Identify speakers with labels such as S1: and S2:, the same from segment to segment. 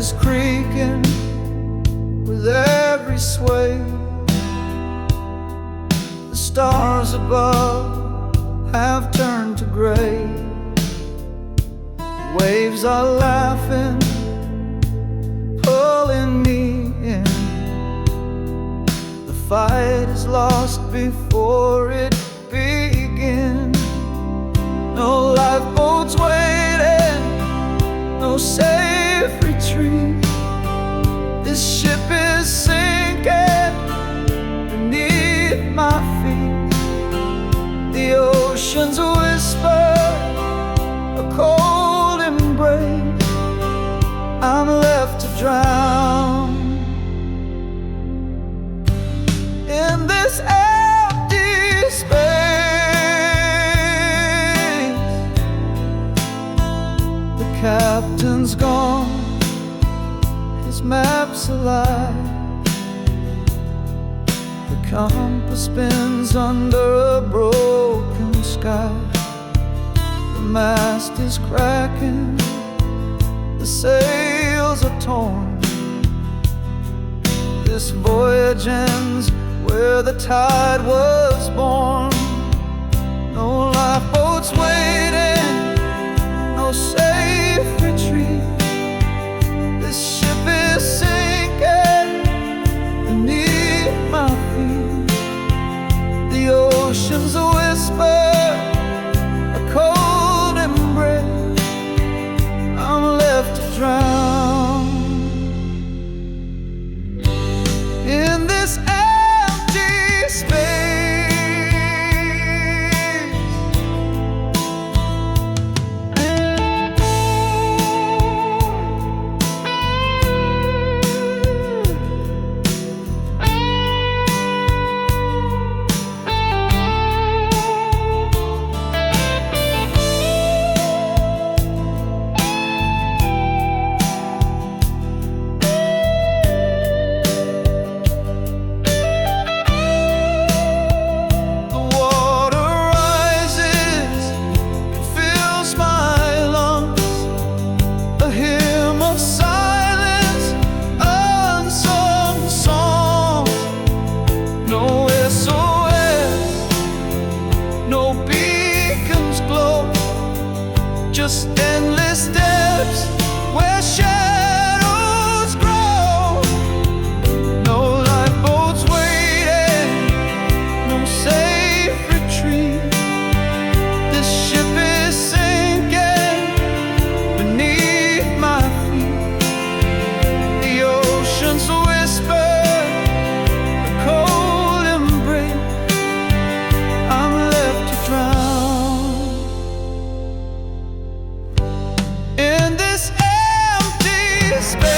S1: is creaking with every sway. The stars above have turned to gray. Waves are laughing, pulling me in. The fight is lost before it begins. No lifeboats waiting, no safe retreat. This ship is sinking beneath my feet. The oceans whisper a cold embrace. I'm left to drown in this empty space. The captain's gone, his map's alive. The compass spins under a broken sky. The mast is cracking, the sails are torn. This voyage ends where the tide was born. No lifeboats waiting, no safe retreat. This ship is sinking beneath my feet. The oceans whisper a cold embrace. I'm left to drown in this empty space. Just endless steps where shadows grow. No lifeboats waiting, no safe retreat. This ship is sinking beneath my feet. The oceans whisper a cold embrace. I'm left to drown in this empty space.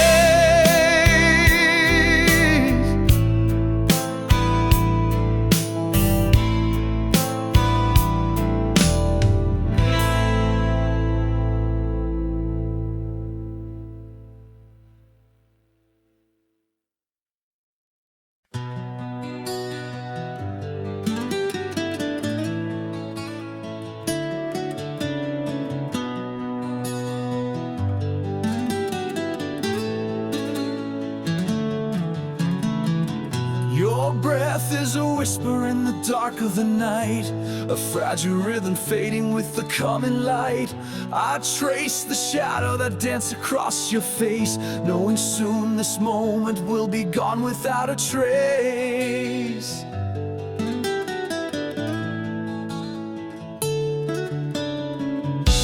S1: Your breath is a whisper in the dark of the night, a fragile rhythm fading with the coming light. I trace the shadow that danced across your face, knowing soon this moment will be gone without a trace.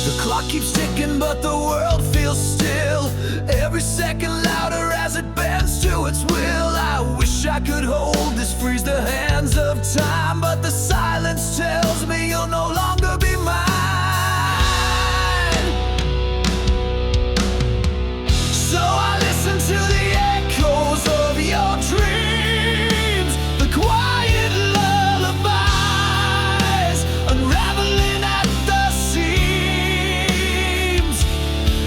S1: The clock keeps ticking but the world feels still, every second louder as it bends to its will. I wish I could hold this, freeze the hands of time, but the silence tells me you'll no longer be mine. So I listen to the echoes of your dreams, the quiet lullabies unraveling at the seams.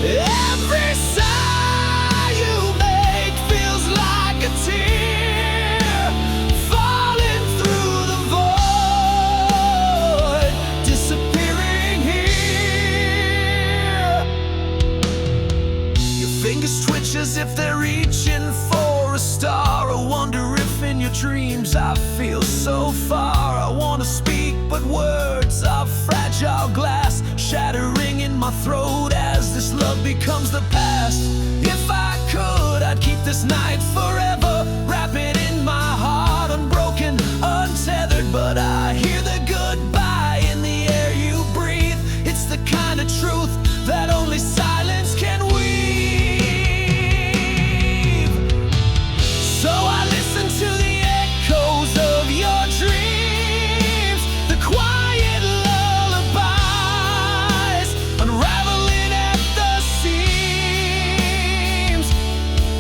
S1: Every sigh you make feels like a tear falling through the void, dreams. I feel so far, I wanna speak, but words are fragile glass, shattering in my throat as this love becomes the past. If I could, I'd keep this night forever, wrap it in my heart, unbroken, untethered. But I hear the goodbye in the air you breathe. It's the kind of truth that only silence can weave. So I listen to the echoes of your dreams, the quiet lullabies, unraveling at the seams.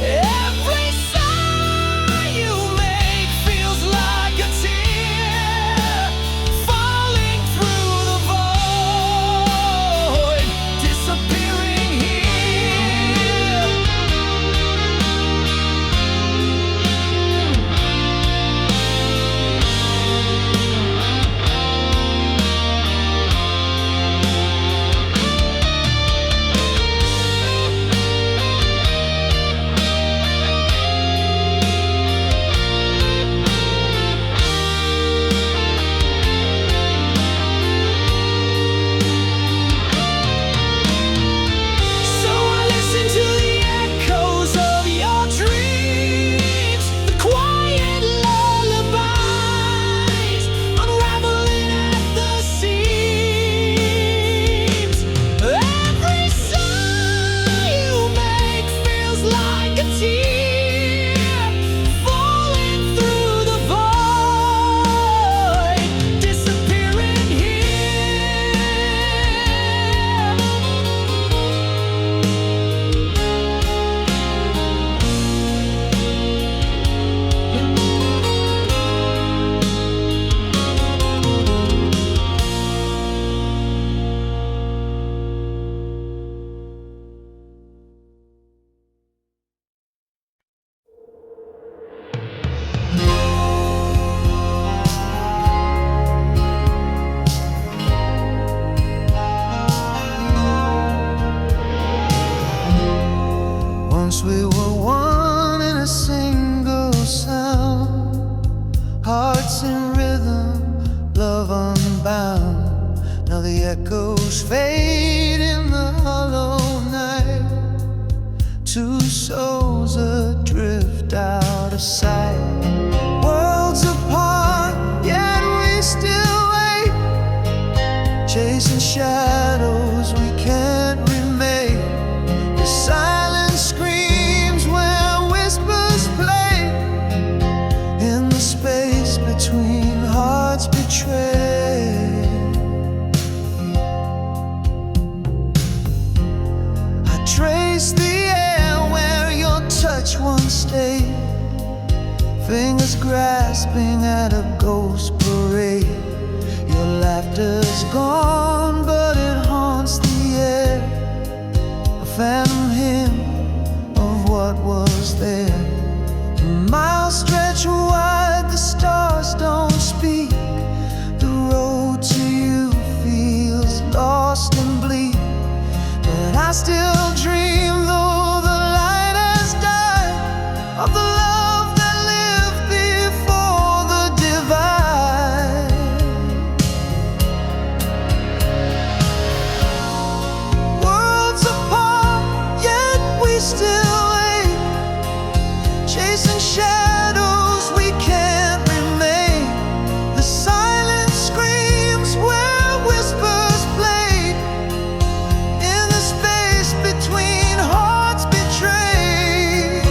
S1: Every sigh you make feels like a tear falling through the void, disappearing here. So I listen to the echoes of your dreams, the quiet lullabies, unraveling at the seams. Every sigh you make feels like a tear falling through the void, disappearing here.
S2: Once we were one in a single sound, hearts in rhythm, love unbound. Now the echoes fade in the hollow night, two souls adrift out of sight. Worlds apart, yet we still wait, chasing shadows we can't remake. The silence screams where whispers play, in the space between hearts betrayed. I trace the air where your touch once stayed, fingers grasping at a ghost parade. Your laughter's gone, but it haunts the air, a phantom hymn of what was there. Miles stretch wide, the stars don't speak. The road to you feels lost and bleak, but I still dream, though the light has died, of the love that lived before the divide. Worlds apart, yet we still wait, chasing shadows we can't remain. The silence screams where whispers played, in the space between hearts betrayed.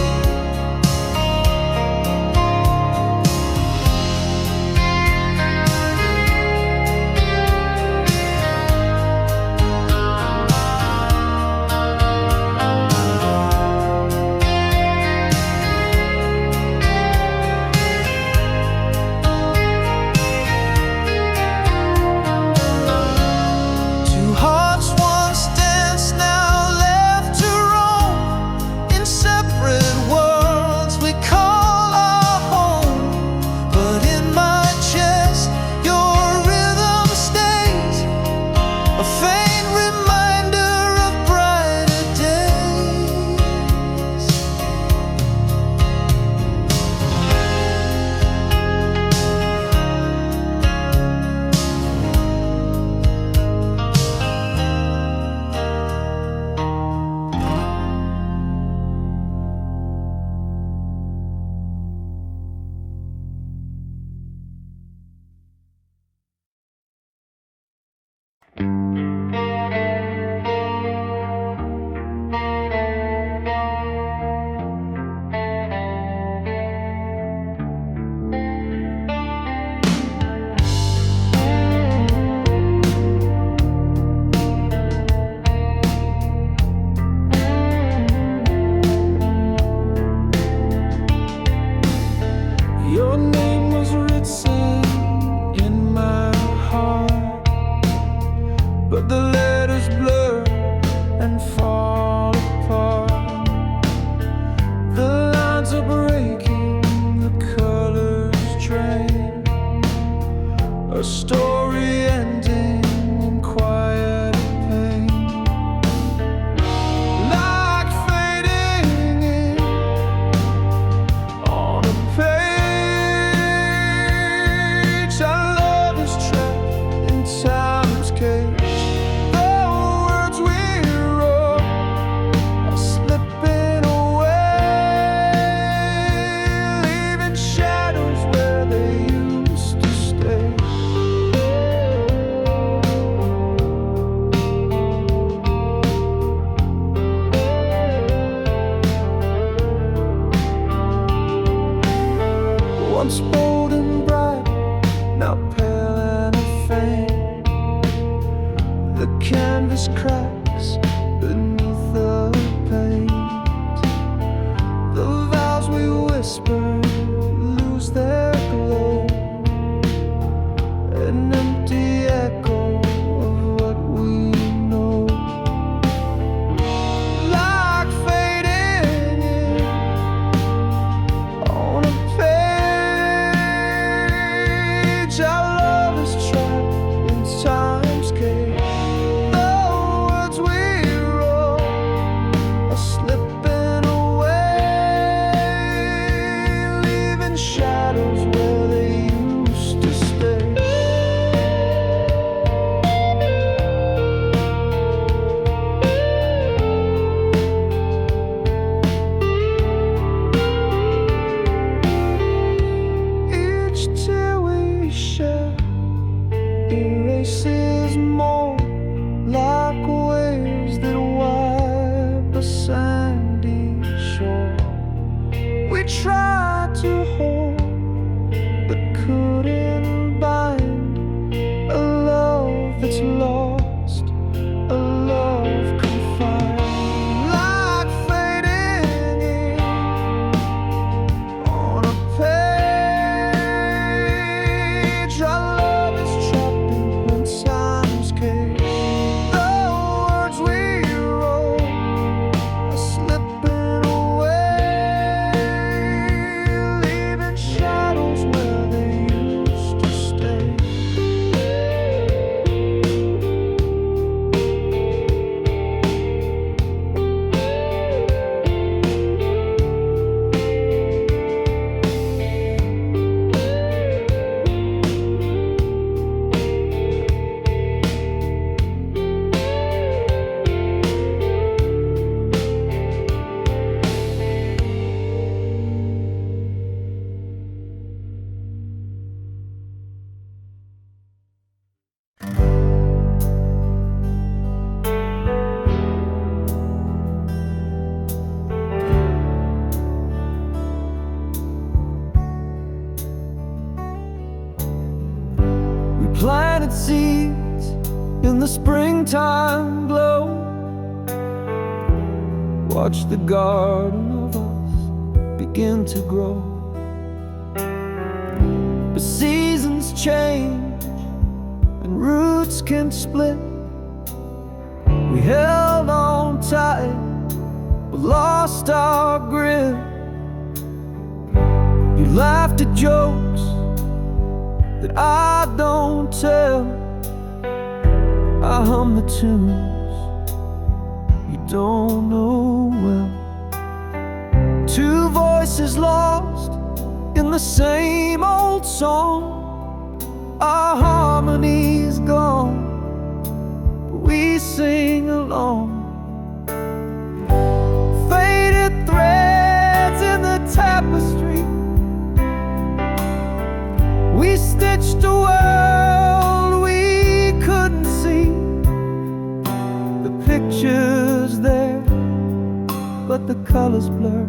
S1: Your name was written in my heart, but the letters blur and fall apart. The lines are breaking, the colors drain. A story ending in quiet pain, like fading in on a page. Our love is trapped in time's cage. The words we wrote are slipping away, leaving shadows where they used to stay. Once bold and bright, now pale and faint. The canvas cracks beneath the paint. The vows we whispered lose their glow, an empty echo of what we know. Like fading in on a page. Our love is trapped in time's cage. The words we wrote are slipping away, leaving shadows where they used to stay. Each tear we shed erases more, like waves that wipe a sandy shore. We tried to hold, but couldn't bind a love that's lost, a love confined. Like fading in on a page. Our love is trapped in time's cage. The words we wrote are slipping away, leaving shadows where they used to stay. We planted seeds in the springtime glow, watched the garden of us begin to grow. But seasons change and roots can split. We held on tight but lost our grip. You laughed at jokes that I don't tell. I hum the tunes you don't know well. Two voices lost in the same old song. Our harmony's gone, but we sing along. Faded threads in the tapestry, we stitched a world we couldn't see. The picture's there, but the colors blur.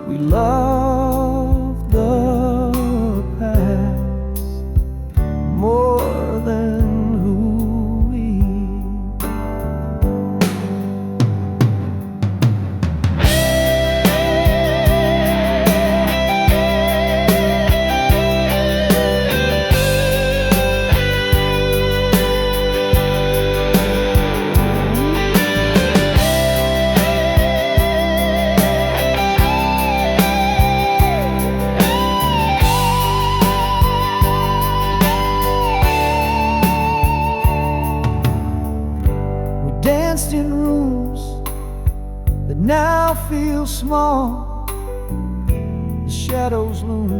S1: We love the past more than who we.
S2: shadows loom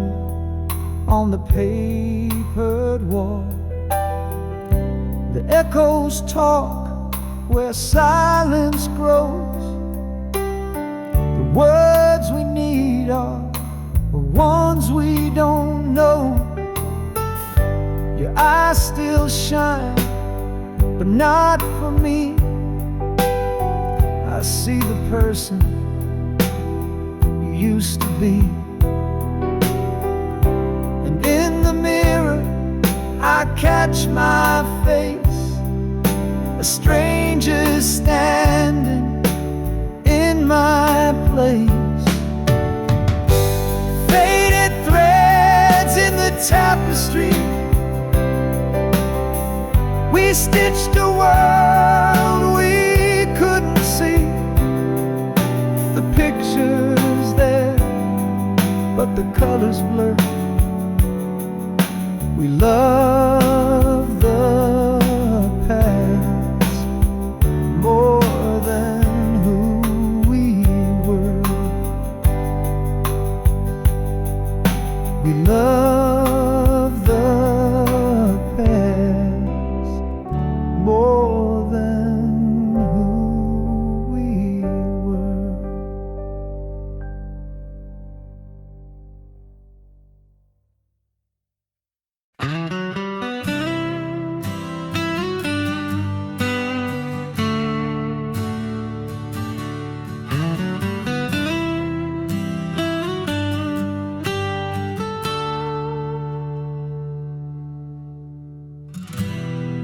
S2: on the papered wall. The echoes talk where silence grows. The words we need are the ones we don't know. Your eyes still shine, but not for me. I see the person you used to be. And in the mirror I catch my face, a stranger standing in my place. Faded threads in the tapestry, we stitched a world we couldn't see. The picture's there, but the colors blur. We love the past more than who we were. We love the past more than who we were.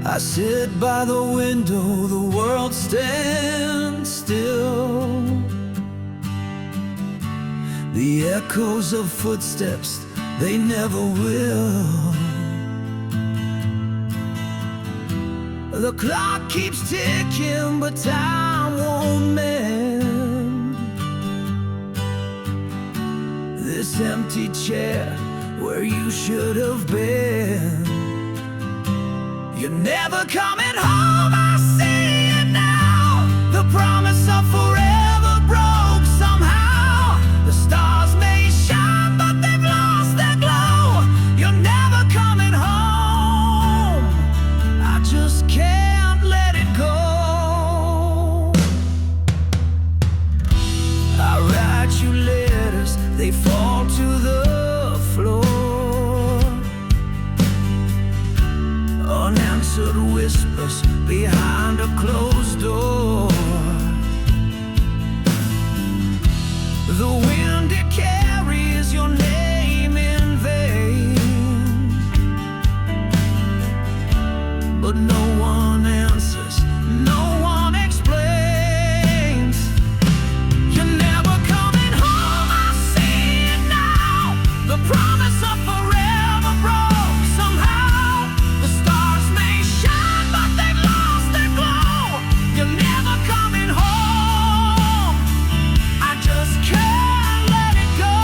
S1: I sit by the window, the world stands still. The echoes of footsteps, they never will. The clock keeps ticking, but time won't mend this empty chair where you should have been. You're never coming home, I see it now. The promise of forever broke somehow. The stars may shine, but they've lost their glow. You're never coming home, I just can't let it go. I write you letters, they fall to the floor. Unanswered whispers behind a closed door. The wind, it carries your name in vain, but no one answers, no one explains. You're never coming home, I see it now. The promise of forever broke somehow. The stars may shine, but they've lost their glow. You're never coming home, I just can't let it go.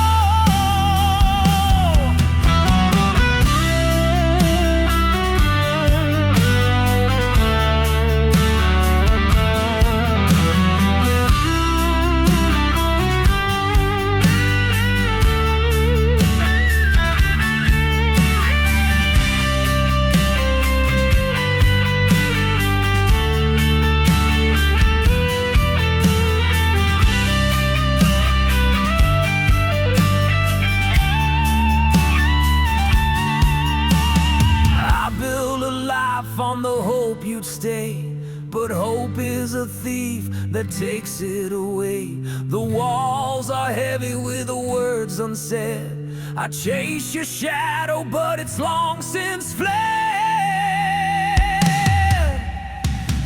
S1: I built a life on the hope you'd stay, but hope is a thief that takes it away. The walls are heavy with the words unsaid. I chase your shadow, but it's long since fled.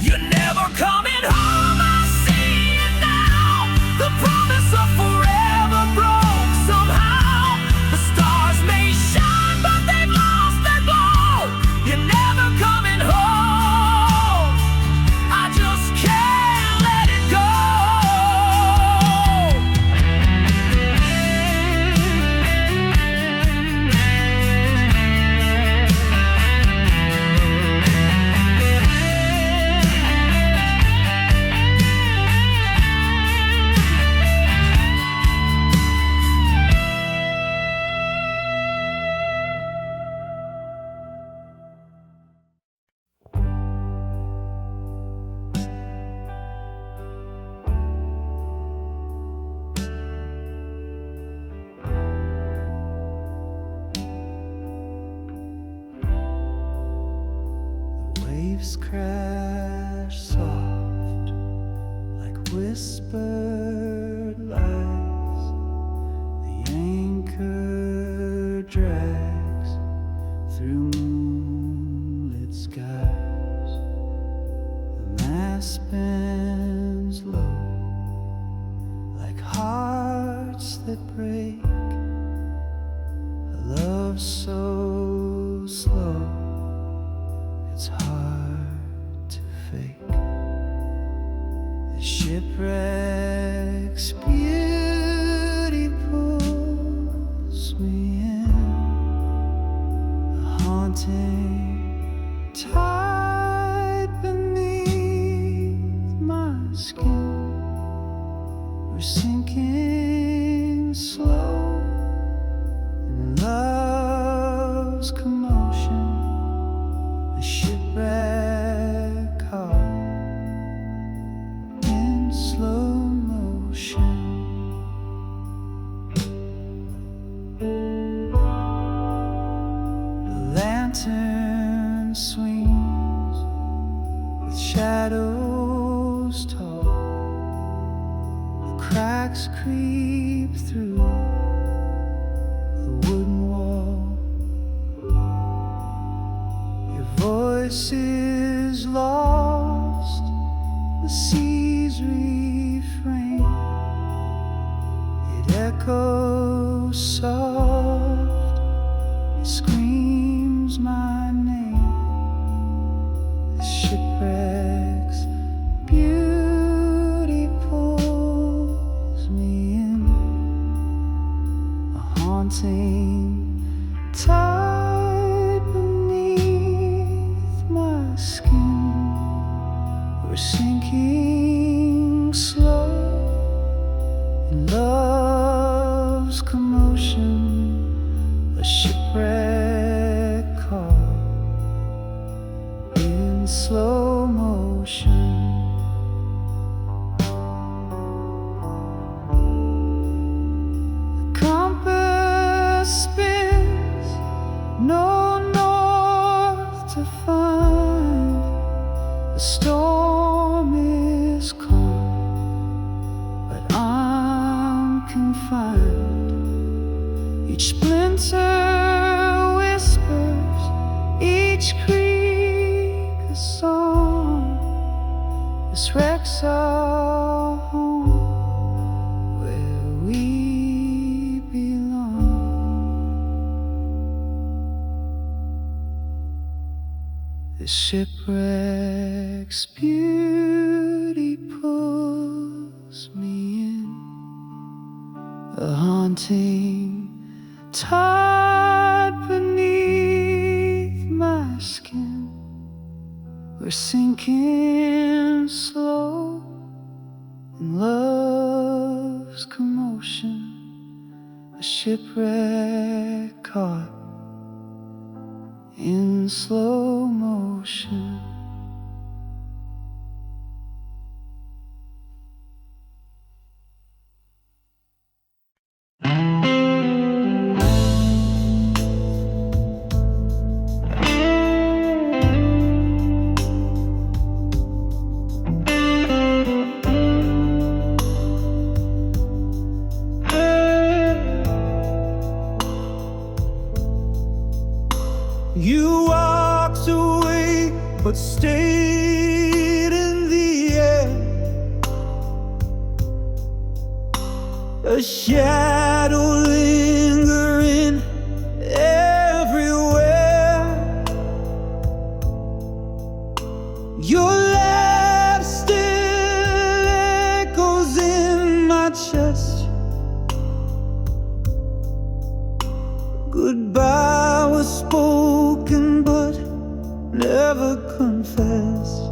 S1: You're never coming home, I see it now. The promise of forever broke somehow. The stars may shine, but they've lost their glow. You're never coming home, I just can't let it go.
S2: waves crash soft like whispered lies. The anchor drags through moonlit skies. The mast bends low like hearts that break. A love so slow it's hard to fake. The shipwreck's beauty pulls me in, a haunting tide beneath my skin. We're sinking slow in love's commotion. The shipwreck caught in slow motion. The lantern swings with shadows tall. The cracks creep through the wooden wall. Your voice is lost, the sea's refrain. It echoes soft, it screams my name. The shipwreck's beauty pulls me in, a haunting tide beneath my skin. We're sinking slow in love's commotion. A shipwreck caught in slow motion. The compass spins, no north to find. The storm is calm, but I'm confined. Each splinter whispers, each creak a song. This wreck's our home, where we belong. The shipwreck's beauty pulls me in, a haunting tide beneath my skin. We're sinking slow in love's commotion. A shipwreck caught in slow motion.
S1: You walked away, but stayed in the air. A shadow lingering everywhere. Your laugh still echoes in my chest. Goodbye was spoken but never confessed.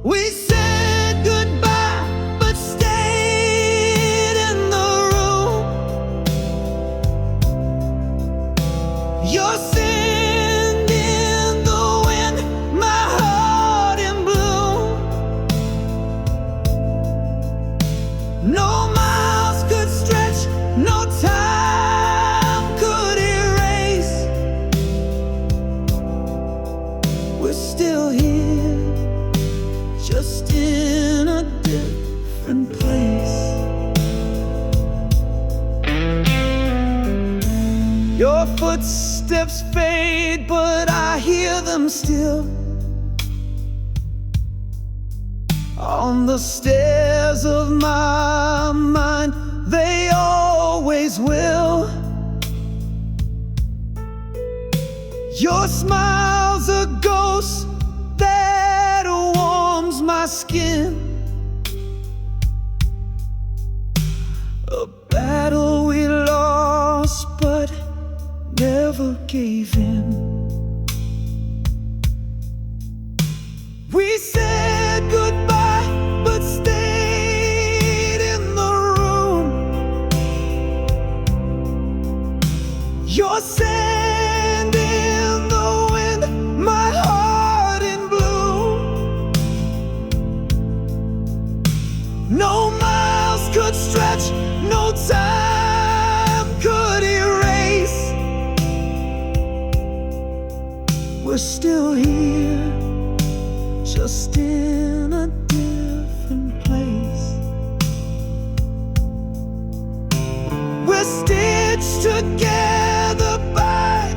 S1: We said goodbye but stayed in the room. Your sand in the wind, my heart in bloom. No miles could stretch, no time could erase
S2: footsteps fade, but I hear them still on the stairs of my mind. They always will. Your smile's a ghost that warms my skin. A battle we lost but never gave in. We said goodbye but stayed in the room. Your sand in the wind, my heart in bloom. No miles could stretch, no time could erase. We're still here, just in a different place. We're stitched together by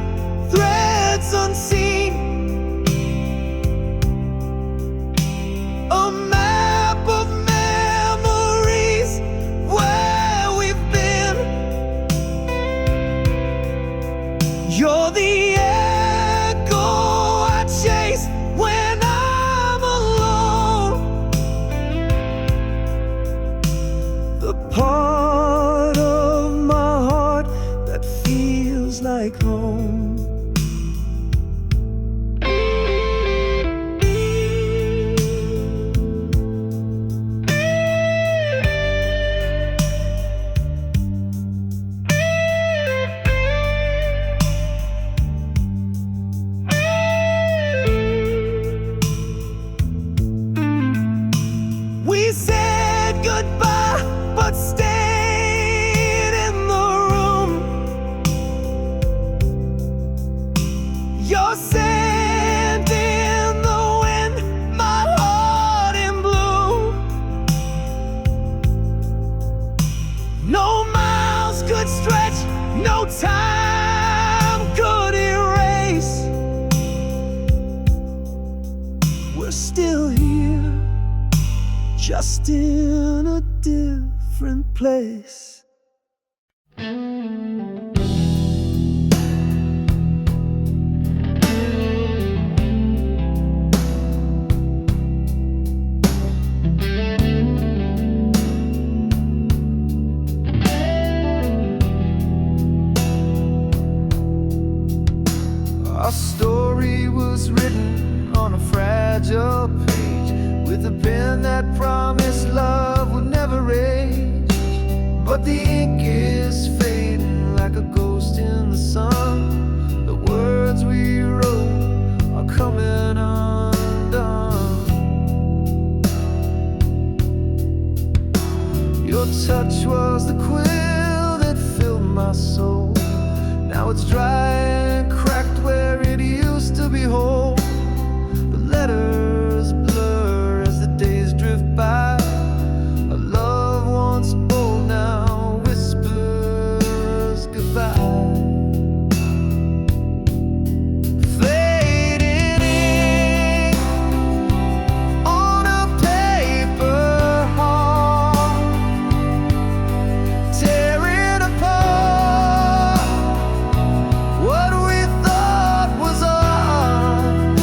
S2: threads unseen. A map of memories where we've been. You're the echo I chase when I'm alone. The part of my heart that feels like home. We said goodbye but stayed in the room. Your sand in the wind, my heart in bloom. No miles could stretch, no time could erase. We're still here, just in a different place.
S1: Our story was written on a fragile page with a pen that promised love would never age. But the ink is fading like a ghost in the sun. The words we wrote are coming undone. Your touch was the quill that filled my soul. Now it's dry and cracked where it used to be whole. The letters blur as the days drift by. A love once bold now whispers goodbye. Fading ink on a paper heart, tearing apart what we thought was art.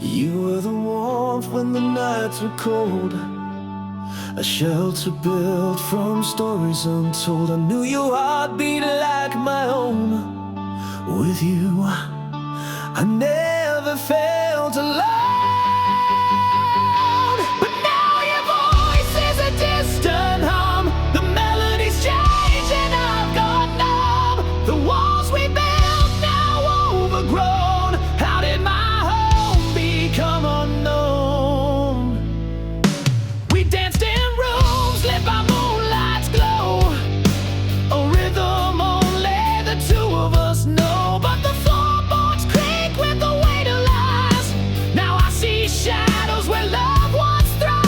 S1: You were the warmth when the nights were cold, a shelter built from stories untold. I knew your heart beat like my own. With you, I never felt alone. But now your voice is a distant hum. The melodies change and I've gone numb. The walls we built now overgrown. How did my home become unknown? We danced in rooms lit by moonlight's glow, a rhythm only the two of us know. But the floorboards creak with the weight of lies. Now I see shadows where love once thrived.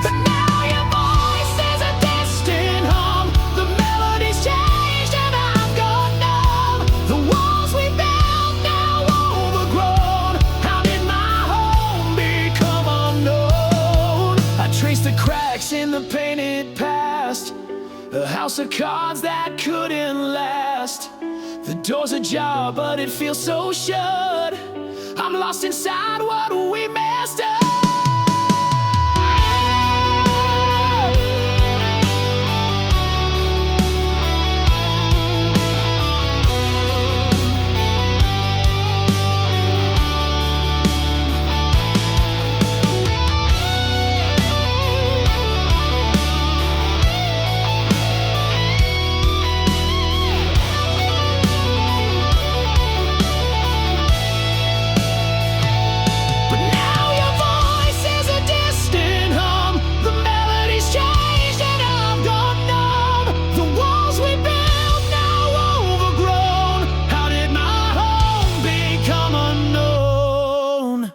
S1: But now your voice is a distant hum. The melodies changed and I've gone numb. The walls we built now overgrown. How did my home become unknown? I traced the cracks in the painted past, a house of cards that couldn't last. The door's ajar, but it feels so shut. I'm lost inside what we messed up. But now your voice is a distant hum. The melodies changed and I'm gone numb. The walls we built now overgrown. How did my home become unknown?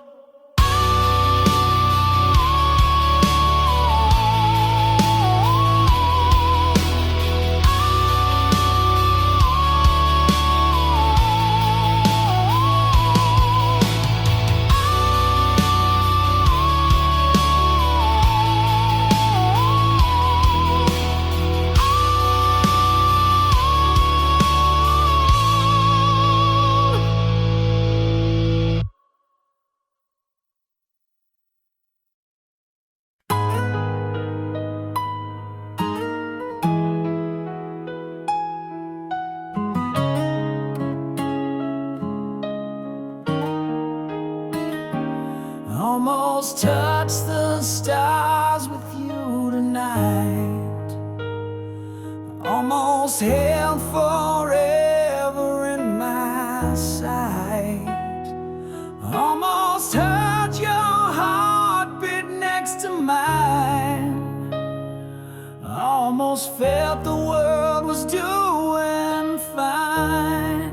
S1: Almost touch the stars with you tonight. Almost held forever in my sight. Almost heard your heartbeat next to mine. Almost felt the world was doing fine.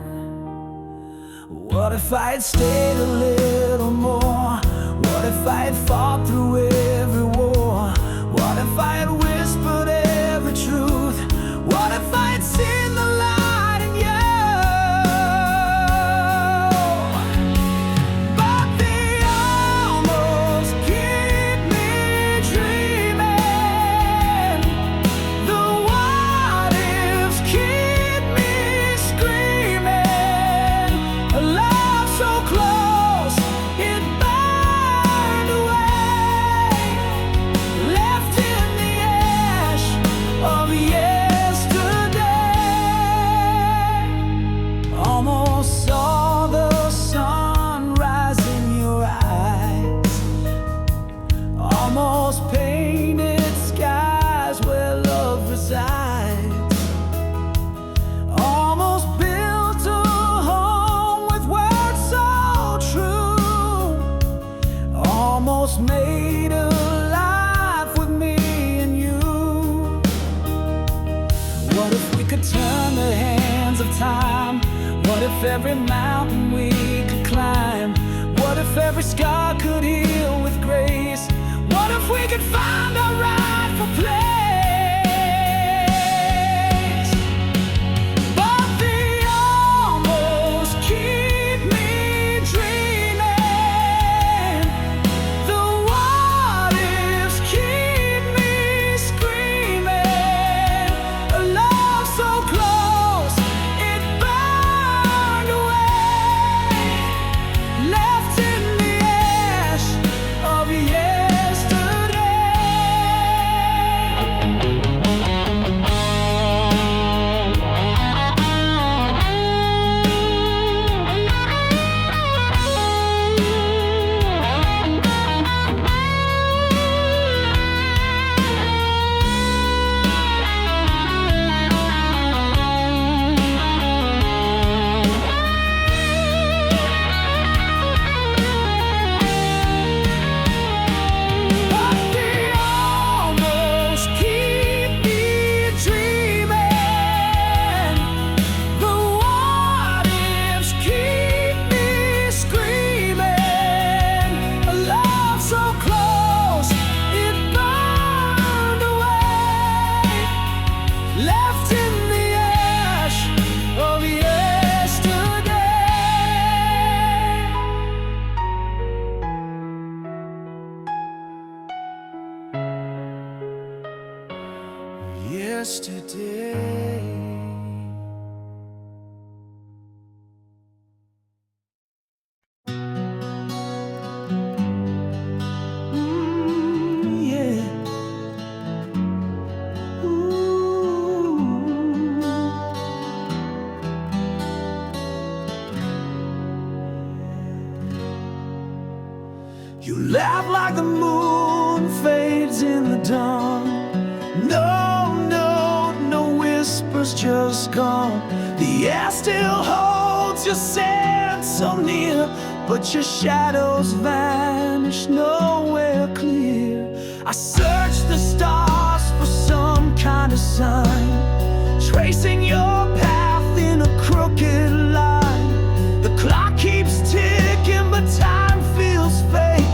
S1: What if I had stayed a little more? What if I had fought through every war? What if I had whispered every truth? What if I had seen the light in you? But they almost keep me dreaming. The what ifs keep me screaming. A love so close, it burned away, left in the ash of yesterday. Almost saw the sunrise in your eyes. Almost painted skies where love resides. Almost built a home with words so true. Almost made a life with me and you. What if we could turn the hands of time? What if every mountain we could climb? What if every scar could heal with grace? What if we could find our rightful place? But they almost keep me dreaming. The what ifs keep me screaming. A love so close, it burned away, yesterday. Yeah. Ooh. You laugh like the moon fades in the dawn. No whispers, just gone. The air still holds your scent so near, but your shadows vanish, nowhere clear. I search the stars for some kind of sign, tracing your path in a crooked line. The clock keeps ticking, but time feels fake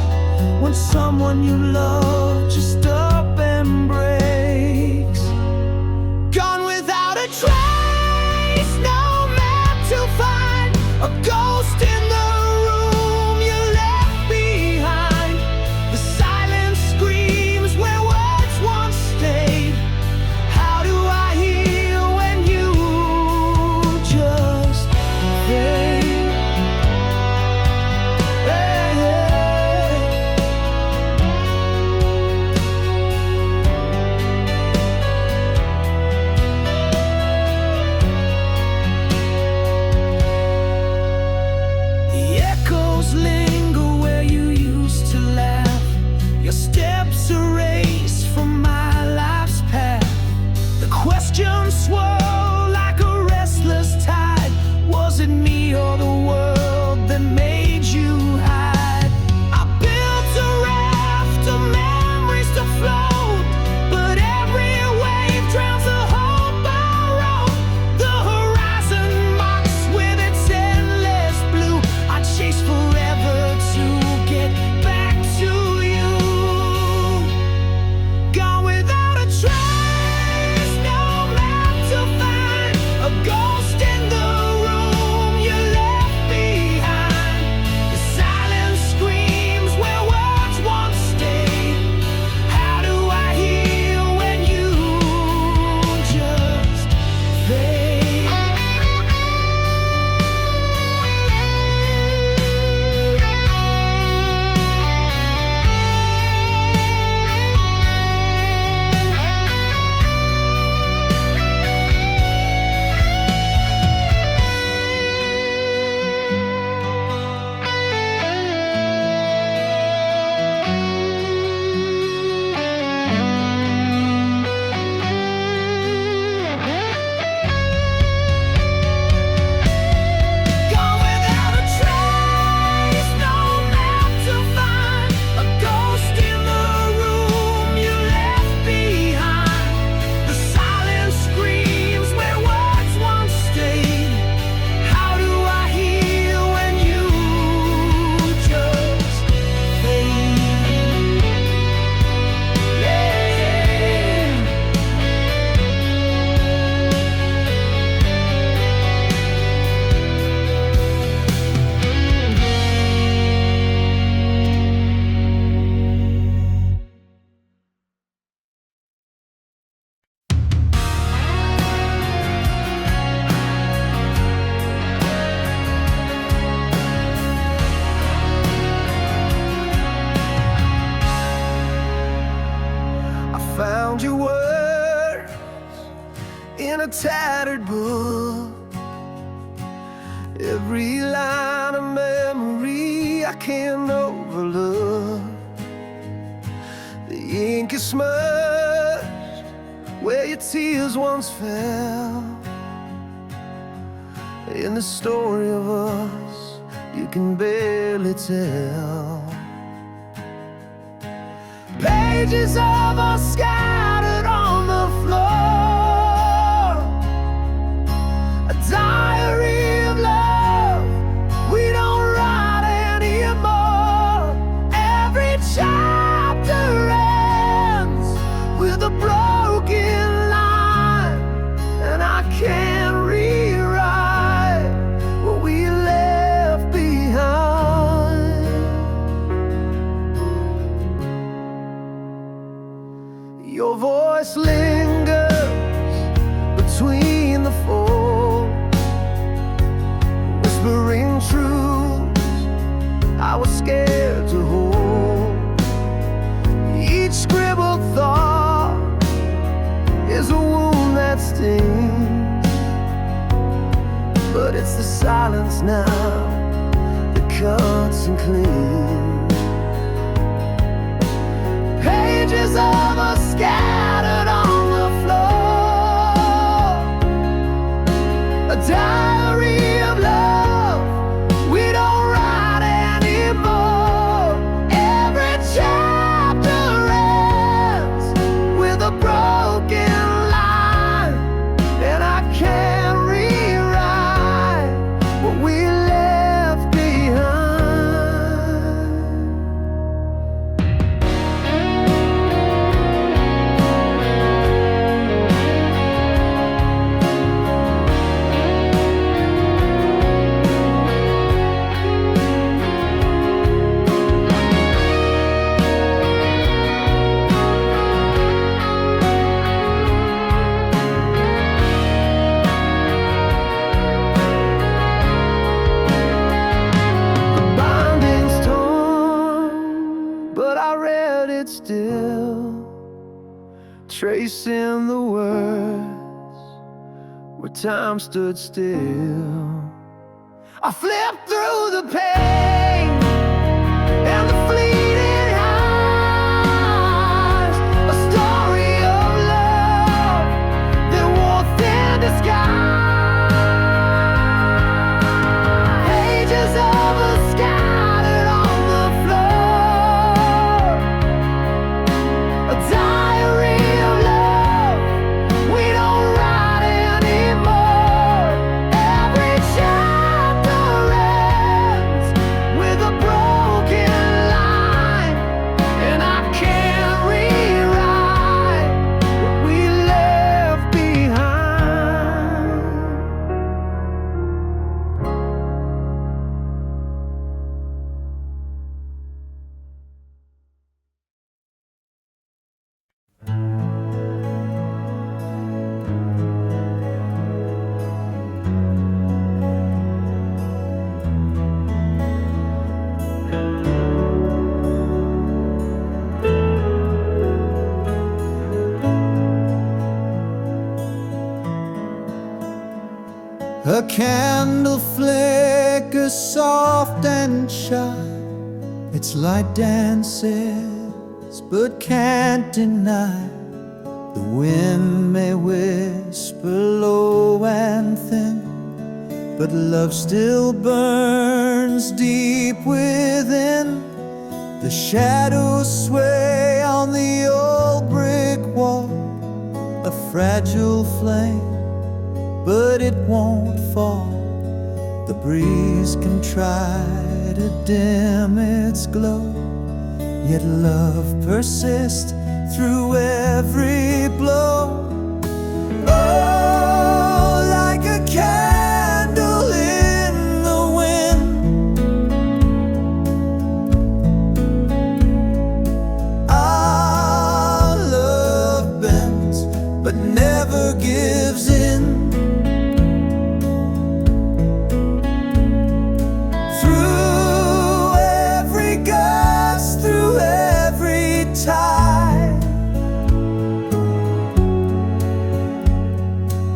S1: when someone you love just up and breaks. Gone without a trace, no map to find, a ghost in the room you left behind. The silence screams where words once stayed. How do I heal when you just fade? The echoes linger where you used to laugh. Your steps erase from my life's path. The questions swirl like a restless tide. Was it me or the world that made you hide? I built a raft of memories to float, but every wave drowns the hope I wrote. The horizon mocks with its endless blue. I chase forever to get back to you. Gone without a trace, no map to find, a ghost in the room you left behind. The silence screams where words once stayed. How do I heal when you just fade? Gone without a trace, no map to find, a ghost in the room you left behind. The silence screams where words once stayed. How do I heal when you just fade? I found your words in a tattered book. Every line of memory I can't overlook. The ink is smudged where your tears once fell. In the story of us you can barely tell. Pages of us scattered on the floor, a diary of love we don't write anymore. Every chapter ends with a broken line, and I can't rewrite what we left behind. Your
S2: hands now, the cuts and clean. Pages of us scattered on the floor, a diary of love we don't write anymore. Every chapter ends with a broken line, and I can't rewrite what we left behind. Still tracing the words where time stood still. I flipped through the pain and the fleeting highs, a story of love that wore thin disguise. Pages of us scattered on the floor, a diary of love we don't write anymore. Every chapter ends with a broken line, and I can't rewrite what we left behind. A candle flickers soft and shy, its light dances but can't deny. The wind may whisper low and thin, but love still burns deep within. The shadows sway on the old brick wall, a fragile flame, but it won't fall. The breeze can try to dim its glow, yet love persists through every blow. Oh, like a candle in the wind, our love bends but never gives in.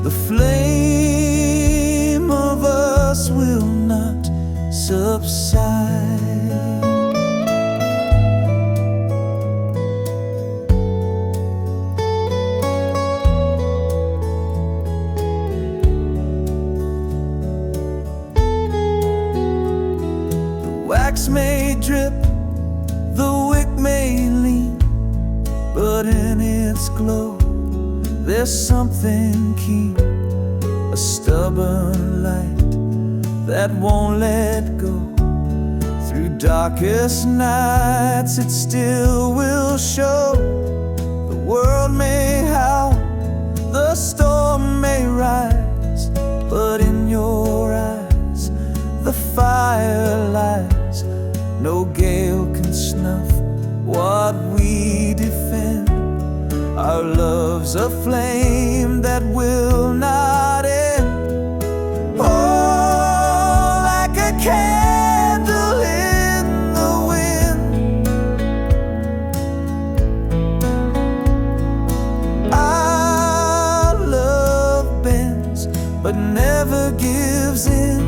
S2: The flame of us will not subside. The wax may drip, the wick may lean, but in its glow there's something keen, a stubborn light that won't let go. Through darkest nights it still will show. The world may howl, the storm may rise, but in your eyes the fire lies. No gale can snuff what we defend. Our love's a flame that will not end. Oh, like a candle in the wind, our love bends but never gives in.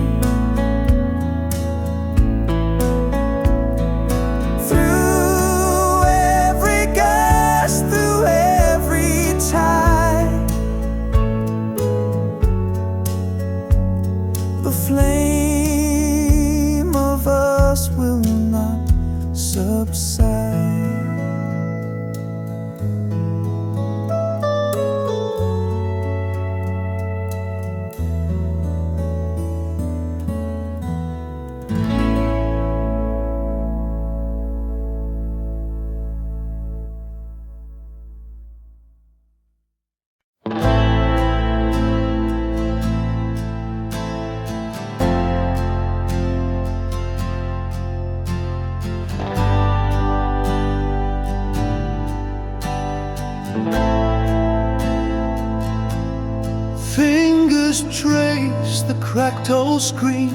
S2: fractal screen,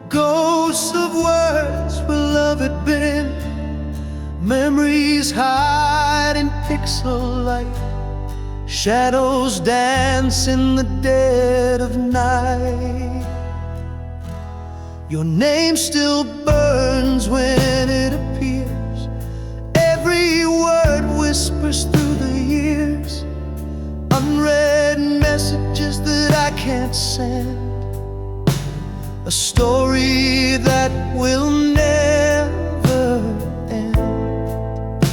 S2: ghosts of words where love had been, memories hide in pixel light, shadows dance in the dead of night. Your name still burns when it appears, every word whispers through the years, unread messages that I can't send, a story that will never end.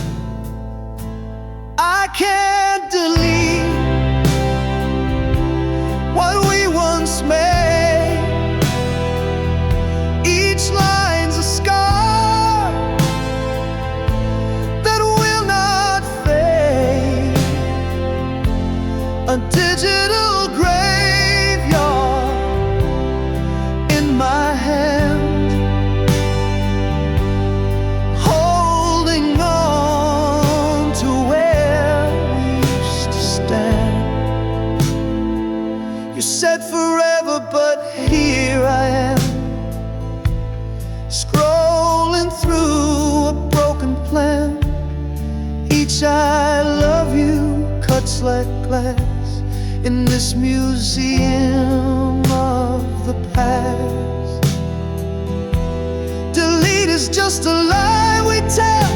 S2: I can't delete what we once made. Each line's a scar that will not fade, a digital graveyard in my hand, holding on to where we used to stand. You said forever, but here I am, scrolling through a broken plan. Each I love you cuts like glass in this museum of the past. Delete is just a lie we tell,